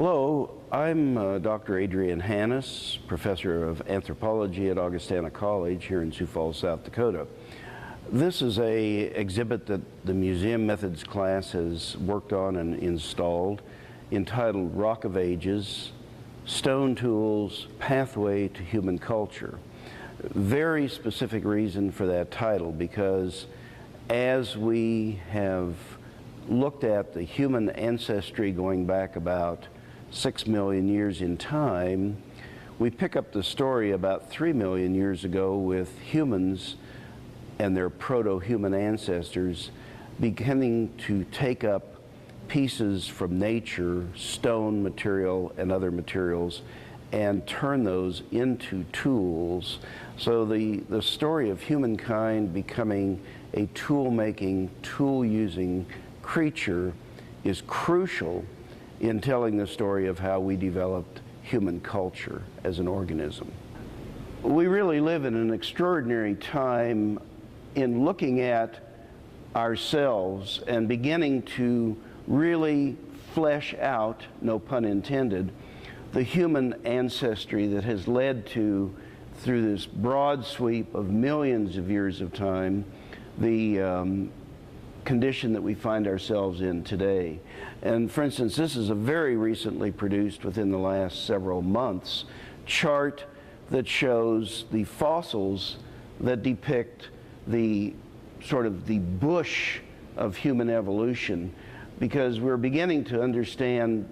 Hello, I'm Dr. Adrien Hannus, professor of anthropology at Augustana College here in Sioux Falls, South Dakota. This is an exhibit that the Museum Methods class has worked on and installed, entitled Rock of Ages, Stone Tools, Pathway to Human Culture. Very specific reason for that title, because as we have looked at the human ancestry going back about 6 million years in time, we pick up the story about 3 million years ago with humans and their proto-human ancestors beginning to take up pieces from nature, stone material and other materials, and turn those into tools. So the story of humankind becoming a tool-making, tool-using creature is crucial in telling the story of how we developed human culture as an organism. We really live in an extraordinary time in looking at ourselves and beginning to really flesh out, no pun intended, the human ancestry that has led to, through this broad sweep of millions of years of time, the condition that we find ourselves in today. And for instance, this is a very recently produced, within the last several months, chart that shows the fossils that depict the sort of the bush of human evolution, because we're beginning to understand,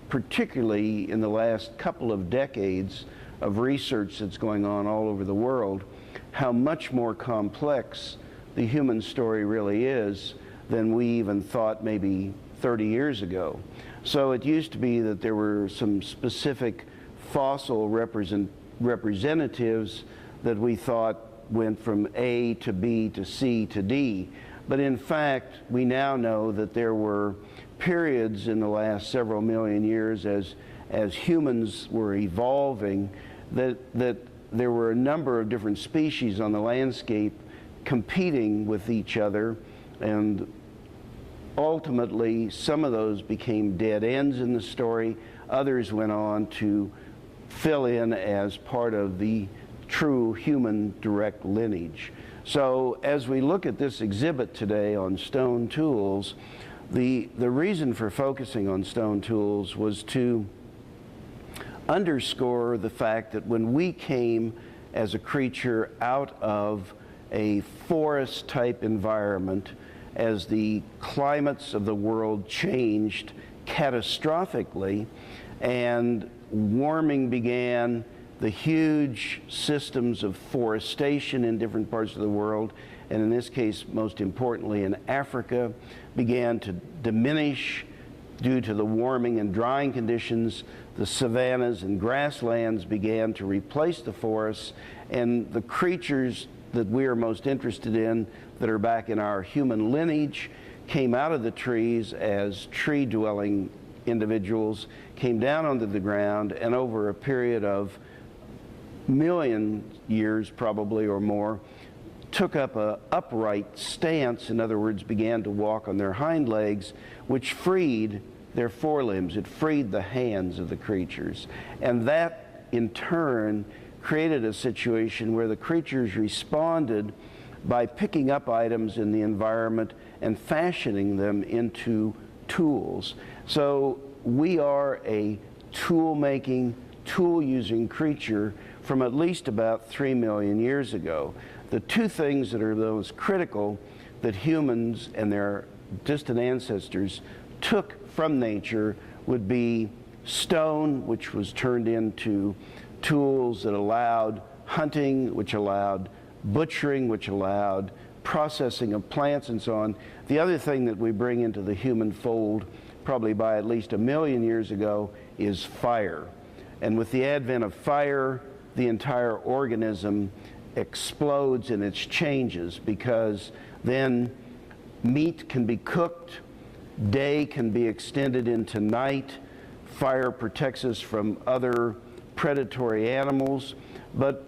particularly in the last couple of decades of research that's going on all over the world, how much more complex the human story really is than we even thought maybe 30 years ago. So it used to be that there were some specific fossil representatives that we thought went from A to B to C to D. But in fact, we now know that there were periods in the last several million years as humans were evolving, that there were a number of different species on the landscape competing with each other, and ultimately some of those became dead ends in the story. Others went on to fill in as part of the true human direct lineage. So as we look at this exhibit today on stone tools, the reason for focusing on stone tools was to underscore the fact that when we came as a creature out of a forest type environment, as the climates of the world changed catastrophically and warming began, the huge systems of forestation in different parts of the world, and in this case most importantly in Africa, began to diminish due to the warming and drying conditions. The savannas and grasslands began to replace the forests, and the creatures that we are most interested in, that are back in our human lineage, came out of the trees as tree-dwelling individuals, came down onto the ground, and over a period of million years probably or more, took up an upright stance. In other words, began to walk on their hind legs, which freed their forelimbs. It freed the hands of the creatures. And that, in turn, created a situation where the creatures responded by picking up items in the environment and fashioning them into tools. So we are a tool-making, tool-using creature from at least about 3 million years ago. The two things that are most critical that humans and their distant ancestors took from nature would be stone, which was turned into tools that allowed hunting, which allowed butchering, which allowed processing of plants and so on. The other thing that we bring into the human fold, probably by at least 1 million years ago, is fire. And with the advent of fire, the entire organism explodes in its changes, because then meat can be cooked, day can be extended into night, fire protects us from other predatory animals, but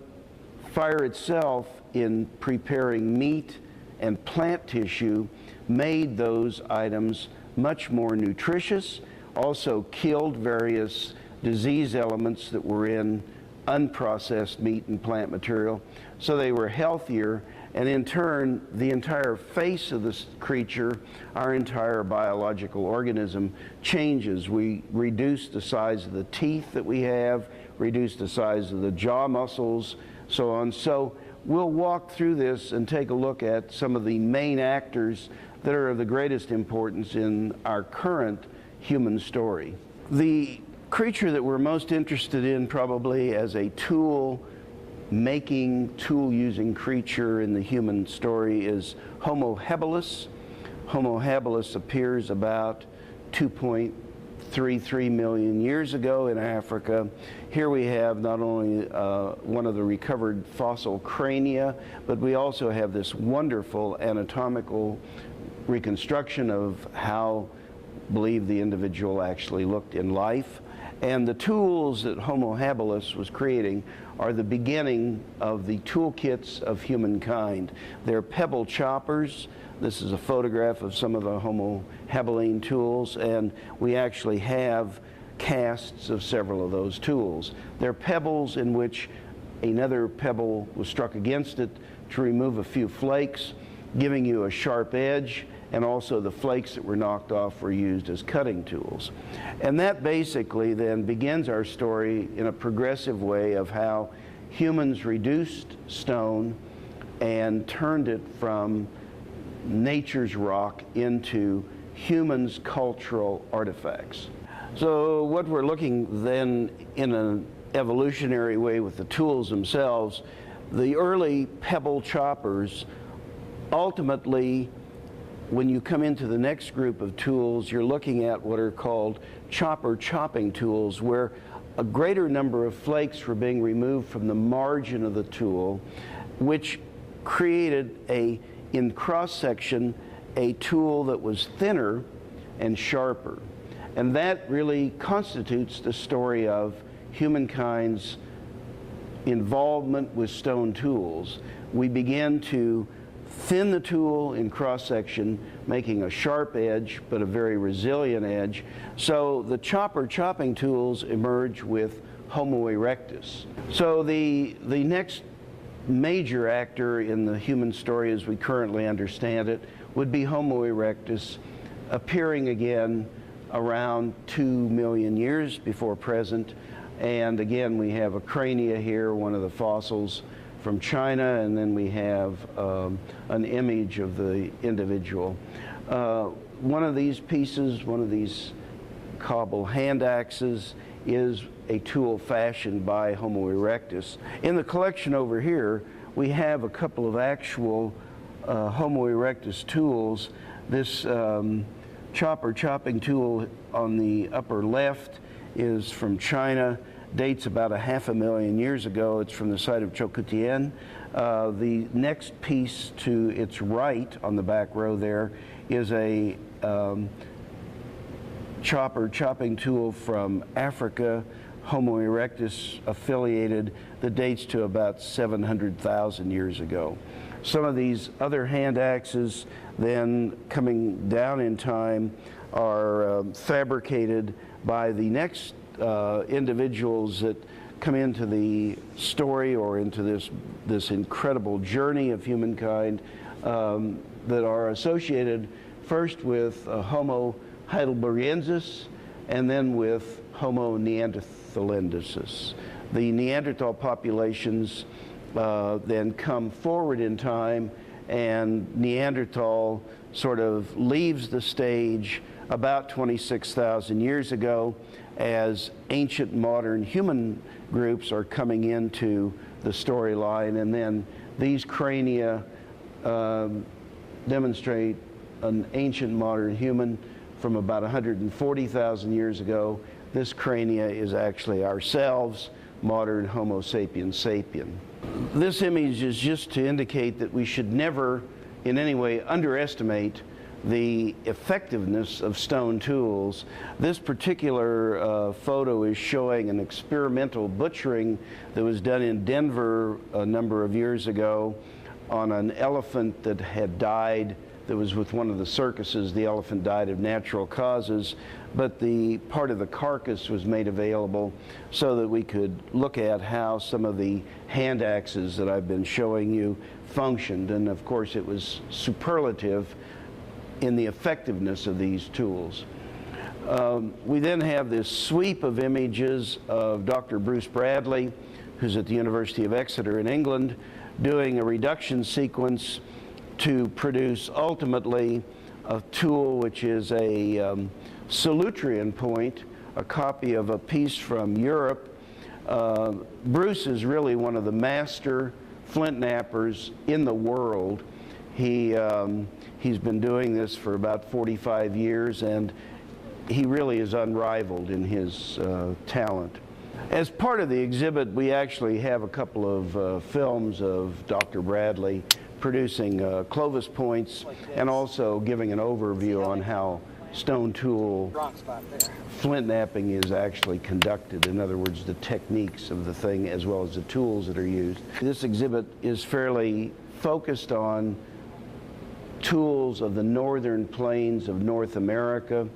fire itself, in preparing meat and plant tissue, made those items much more nutritious, also killed various disease elements that were in unprocessed meat and plant material, so they were healthier, and in turn, the entire face of this creature, our entire biological organism, changes. We reduce the size of the teeth that we have, reduce the size of the jaw muscles, so on. So we'll walk through this and take a look at some of the main actors that are of the greatest importance in our current human story. The creature that we're most interested in probably as a tool-making, tool-using creature in the human story is Homo habilis. Homo habilis appears about 2.33 million years ago in Africa. Here we have not only one of the recovered fossil crania, but we also have this wonderful anatomical reconstruction of how believe the individual actually looked in life. And the tools that Homo habilis was creating are the beginning of the toolkits of humankind. They're pebble choppers. This is a photograph of some of the Homo habiline tools, and we actually have casts of several of those tools. They're pebbles in which another pebble was struck against it to remove a few flakes, giving you a sharp edge, and also the flakes that were knocked off were used as cutting tools. And that basically then begins our story in a progressive way of how humans reduced stone and turned it from nature's rock into humans' cultural artifacts. So what we're looking then in an evolutionary way with the tools themselves, the early pebble choppers ultimately, when you come into the next group of tools, you're looking at what are called chopper chopping tools, where a greater number of flakes were being removed from the margin of the tool, which created in cross-section, a tool that was thinner and sharper. And that really constitutes the story of humankind's involvement with stone tools. We begin to thin the tool in cross-section, making a sharp edge, but a very resilient edge. So the chopper chopping tools emerge with Homo erectus. So the next major actor in the human story as we currently understand it would be Homo erectus, appearing again around 2 million years before present. And again, we have a crania here, one of the fossils from China, and then we have an image of the individual. One of these pieces, one of these cobble hand axes, is a tool fashioned by Homo erectus. In the collection over here, we have a couple of actual Homo erectus tools. This chopper chopping tool on the upper left is from China, dates about 500,000 years ago. It's from the site of Chokutien. The next piece to its right on the back row there is a chopper chopping tool from Africa, Homo erectus affiliated, that dates to about 700,000 years ago. Some of these other hand axes then coming down in time are fabricated by the next individuals that come into the story or into this incredible journey of humankind that are associated first with Homo heidelbergensis and then with Homo neanderthalensis. The Neanderthal populations then come forward in time, and Neanderthal sort of leaves the stage about 26,000 years ago as ancient modern human groups are coming into the storyline, and then these crania demonstrate an ancient modern human from about 140,000 years ago. This crania is actually ourselves, modern Homo sapiens sapien. This image is just to indicate that we should never in any way underestimate the effectiveness of stone tools. This particular photo is showing an experimental butchering that was done in Denver a number of years ago on an elephant that had died that was with one of the circuses. The elephant died of natural causes, but the part of the carcass was made available so that we could look at how some of the hand axes that I've been showing you functioned. And of course it was superlative in the effectiveness of these tools. We then have this sweep of images of Dr. Bruce Bradley, who's at the University of Exeter in England, doing a reduction sequence to produce ultimately a tool which is a Solutrean point, a copy of a piece from Europe. Bruce is really one of the master flint knappers in the world. He's been doing this for about 45 years, and he really is unrivaled in his talent. As part of the exhibit, we actually have a couple of films of Dr. Bradley producing Clovis points and also giving an overview on how stone tool flint knapping is actually conducted. In other words, the techniques of the thing as well as the tools that are used. This exhibit is fairly focused on tools of the northern plains of North America.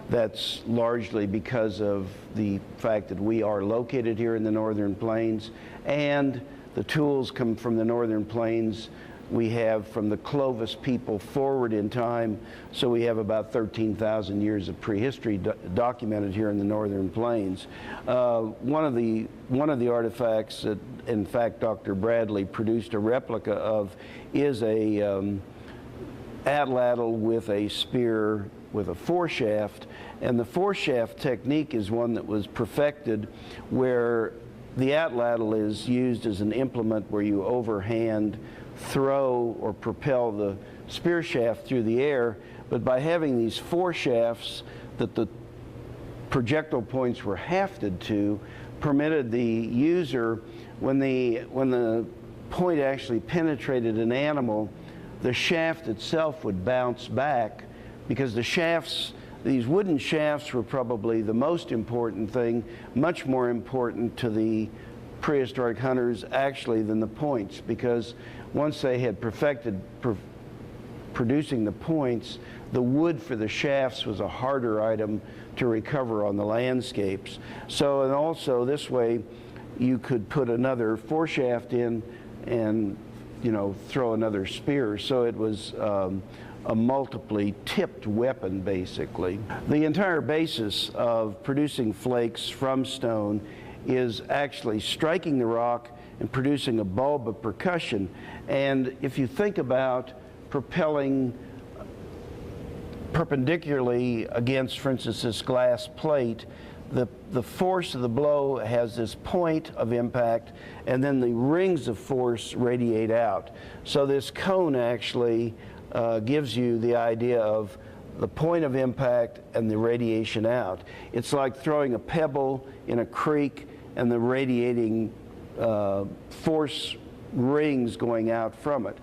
That's largely because of the fact that we are located here in the northern plains, and the tools come from the northern plains we have from the Clovis people forward in time. So we have about 13,000 years of prehistory documented here in the northern plains. One of the artifacts that, in fact, Dr. Bradley produced a replica of is a atlatl with a spear with a foreshaft, and the foreshaft technique is one that was perfected where the atlatl is used as an implement where you overhand throw or propel the spear shaft through the air, but by having these foreshafts that the projectile points were hafted to, permitted the user, when the point actually penetrated an animal, the shaft itself would bounce back, because the shafts, these wooden shafts, were probably the most important thing, much more important to the prehistoric hunters actually than the points, because once they had perfected producing the points, the wood for the shafts was a harder item to recover on the landscapes. So, and also this way you could put another foreshaft in and, you know, throw another spear. So it was a multiply tipped weapon, basically. The entire basis of producing flakes from stone is actually striking the rock and producing a bulb of percussion. And if you think about propelling perpendicularly against, for instance, this glass plate, the force of the blow has this point of impact, and then the rings of force radiate out. So this cone actually gives you the idea of the point of impact and the radiation out. It's like throwing a pebble in a creek and the radiating force rings going out from it.